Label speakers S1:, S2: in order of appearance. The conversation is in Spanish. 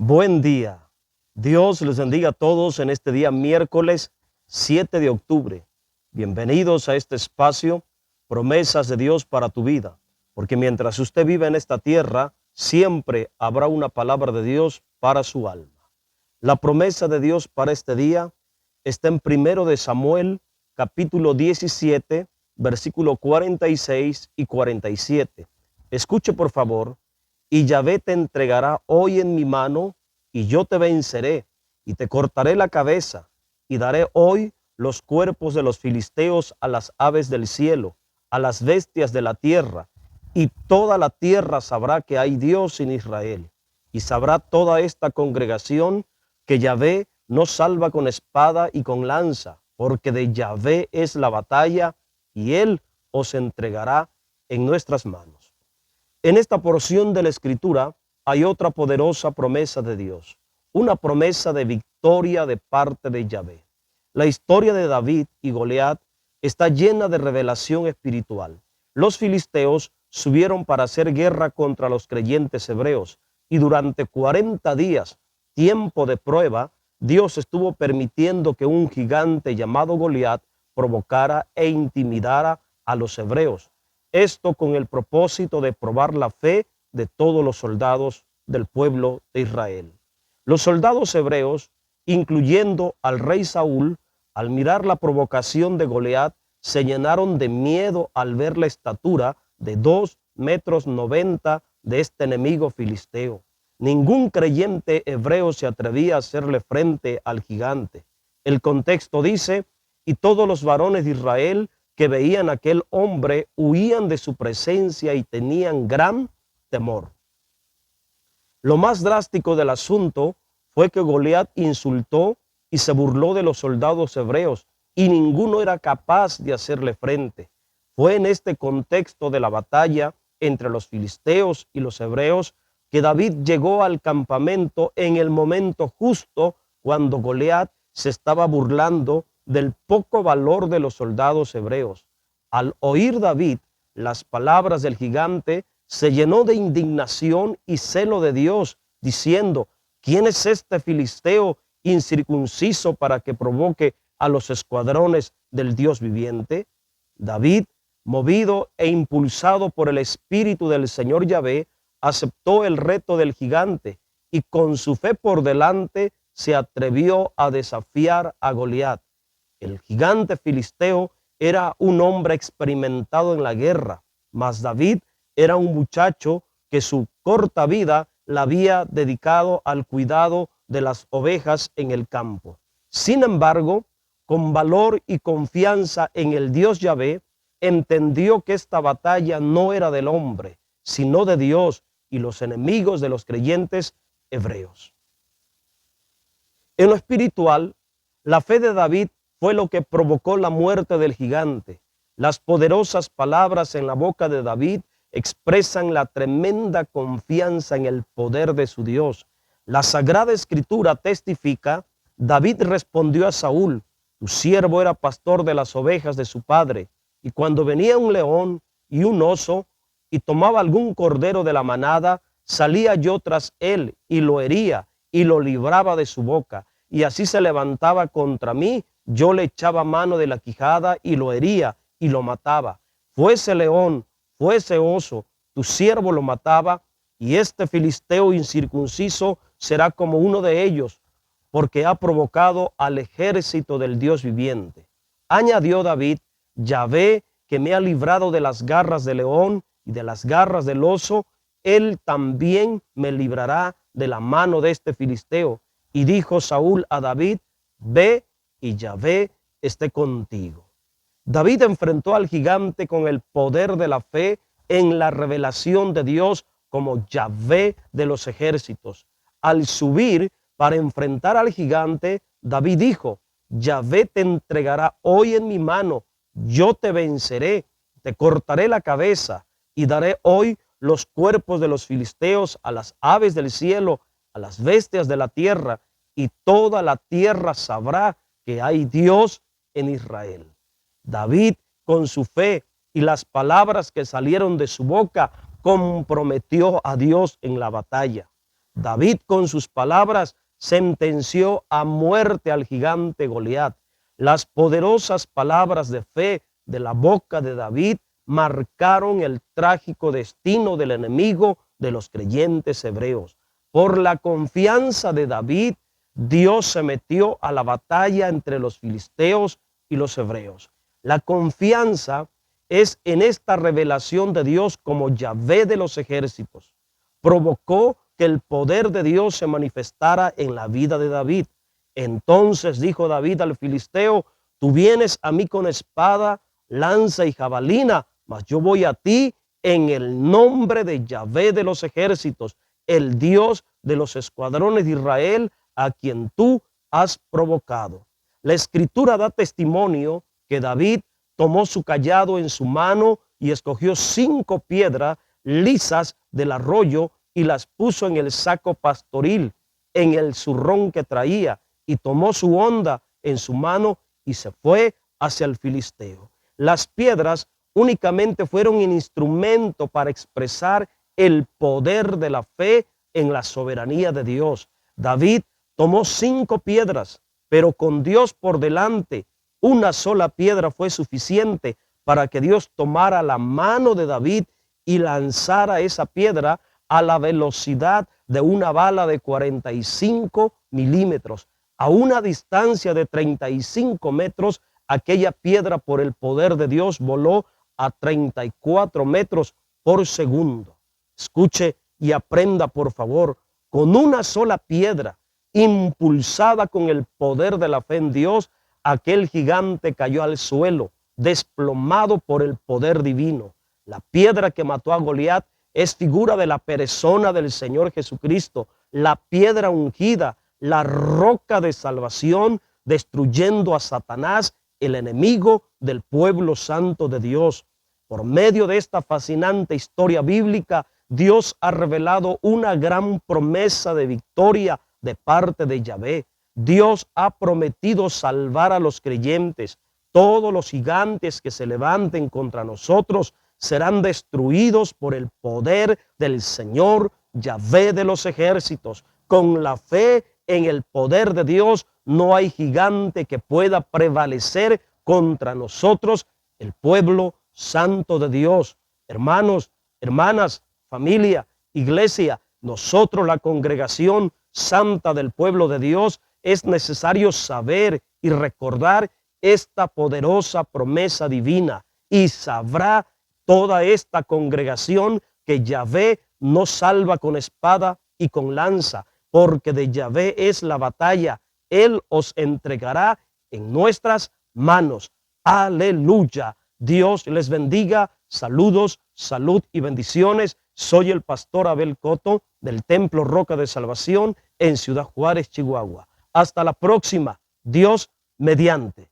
S1: Buen día. Dios les bendiga a todos en este día miércoles 7 de octubre. Bienvenidos a este espacio, promesas de Dios para tu vida, porque mientras usted vive en esta tierra, siempre habrá una palabra de Dios para su alma. La promesa de Dios para este día está en 1 de Samuel, capítulo 17, versículo 46 y 47. Escuche por favor. Y Yahvé te entregará hoy en mi mano, y yo te venceré, y te cortaré la cabeza, y daré hoy los cuerpos de los filisteos a las aves del cielo, a las bestias de la tierra, y toda la tierra sabrá que hay Dios en Israel. Y sabrá toda esta congregación que Yahvé no salva con espada y con lanza, porque de Yahvé es la batalla, y Él os entregará en nuestras manos. En esta porción de la Escritura hay otra poderosa promesa de Dios, una promesa de victoria de parte de Yahvé. La historia de David y Goliat está llena de revelación espiritual. Los filisteos subieron para hacer guerra contra los creyentes hebreos y durante 40 días, tiempo de prueba, Dios estuvo permitiendo que un gigante llamado Goliat provocara e intimidara a los hebreos. Esto con el propósito de probar la fe de todos los soldados del pueblo de Israel. Los soldados hebreos, incluyendo al rey Saúl, al mirar la provocación de Goliat, se llenaron de miedo al ver la estatura de 2,90 m de este enemigo filisteo. Ningún creyente hebreo se atrevía a hacerle frente al gigante. El contexto dice, y todos los varones de Israel que veían a aquel hombre huían de su presencia y tenían gran temor. Lo más drástico del asunto fue que Goliat insultó y se burló de los soldados hebreos y ninguno era capaz de hacerle frente. Fue en este contexto de la batalla entre los filisteos y los hebreos que David llegó al campamento en el momento justo cuando Goliat se estaba burlando del poco valor de los soldados hebreos. Al oír David las palabras del gigante, se llenó de indignación y celo de Dios, diciendo, ¿quién es este filisteo incircunciso para que provoque a los escuadrones del Dios viviente? David, movido e impulsado por el Espíritu del Señor Yahvé, aceptó el reto del gigante y con su fe por delante se atrevió a desafiar a Goliat. El gigante filisteo era un hombre experimentado en la guerra, mas David era un muchacho que su corta vida la había dedicado al cuidado de las ovejas en el campo. Sin embargo, con valor y confianza en el Dios Yahvé, entendió que esta batalla no era del hombre, sino de Dios y los enemigos de los creyentes hebreos. En lo espiritual, la fe de David fue lo que provocó la muerte del gigante. Las poderosas palabras en la boca de David expresan la tremenda confianza en el poder de su Dios. La Sagrada Escritura testifica, David respondió a Saúl, tu siervo era pastor de las ovejas de su padre, y cuando venía un león y un oso y tomaba algún cordero de la manada, salía yo tras él y lo hería y lo libraba de su boca, y así se levantaba contra mí, yo le echaba mano de la quijada y lo hería y lo mataba. Fuese león, fuese oso, tu siervo lo mataba, y este filisteo incircunciso será como uno de ellos, porque ha provocado al ejército del Dios viviente. Añadió David, Yahvé, que me ha librado de las garras del león y de las garras del oso, él también me librará de la mano de este filisteo. Y dijo Saúl a David, ve y Yahvé esté contigo. David enfrentó al gigante con el poder de la fe en la revelación de Dios como Yahvé de los ejércitos. Al subir para enfrentar al gigante, David dijo, Yahvé te entregará hoy en mi mano, yo te venceré, te cortaré la cabeza y daré hoy los cuerpos de los filisteos a las aves del cielo, a las bestias de la tierra, y toda la tierra sabrá que hay Dios en Israel. David, con su fe y las palabras que salieron de su boca, comprometió a Dios en la batalla. David con sus palabras sentenció a muerte al gigante Goliat. Las poderosas palabras de fe de la boca de David marcaron el trágico destino del enemigo de los creyentes hebreos. Por la confianza de David, Dios se metió a la batalla entre los filisteos y los hebreos. La confianza es en esta revelación de Dios como Yahvé de los ejércitos. Provocó que el poder de Dios se manifestara en la vida de David. Entonces dijo David al filisteo: tú vienes a mí con espada, lanza y jabalina, mas yo voy a ti en el nombre de Yahvé de los ejércitos, el Dios de los escuadrones de Israel, a quien tú has provocado. La escritura da testimonio que David tomó su cayado en su mano y escogió 5 piedras lisas del arroyo y las puso en el saco pastoril, en el zurrón que traía, y tomó su honda en su mano y se fue hacia el filisteo. Las piedras únicamente fueron un instrumento para expresar el poder de la fe en la soberanía de Dios. David tomó 5 piedras, pero con Dios por delante, una sola piedra fue suficiente para que Dios tomara la mano de David y lanzara esa piedra a la velocidad de una bala de 45 milímetros. A una distancia de 35 metros, aquella piedra por el poder de Dios voló a 34 metros por segundo. Escuche y aprenda, por favor, con una sola piedra, impulsada con el poder de la fe en Dios, aquel gigante cayó al suelo, desplomado por el poder divino. La piedra que mató a Goliat es figura de la persona del Señor Jesucristo, la piedra ungida, la roca de salvación, destruyendo a Satanás, el enemigo del pueblo santo de Dios. Por medio de esta fascinante historia bíblica, Dios ha revelado una gran promesa de victoria de parte de Yahvé. Dios ha prometido salvar a los creyentes. Todos los gigantes que se levanten contra nosotros serán destruidos por el poder del Señor Yahvé de los ejércitos. Con la fe en el poder de Dios no hay gigante que pueda prevalecer contra nosotros, el pueblo santo de Dios. Hermanos, hermanas, familia, iglesia, nosotros, la congregación santa del pueblo de Dios, es necesario saber y recordar esta poderosa promesa divina, y sabrá toda esta congregación que Yahvé no salva con espada y con lanza, porque de Yahvé es la batalla. Él os entregará en nuestras manos. Aleluya. Dios les bendiga. Saludos, salud y bendiciones. Soy el pastor Abel Coto del Templo Roca de Salvación en Ciudad Juárez, Chihuahua. Hasta la próxima. Dios mediante.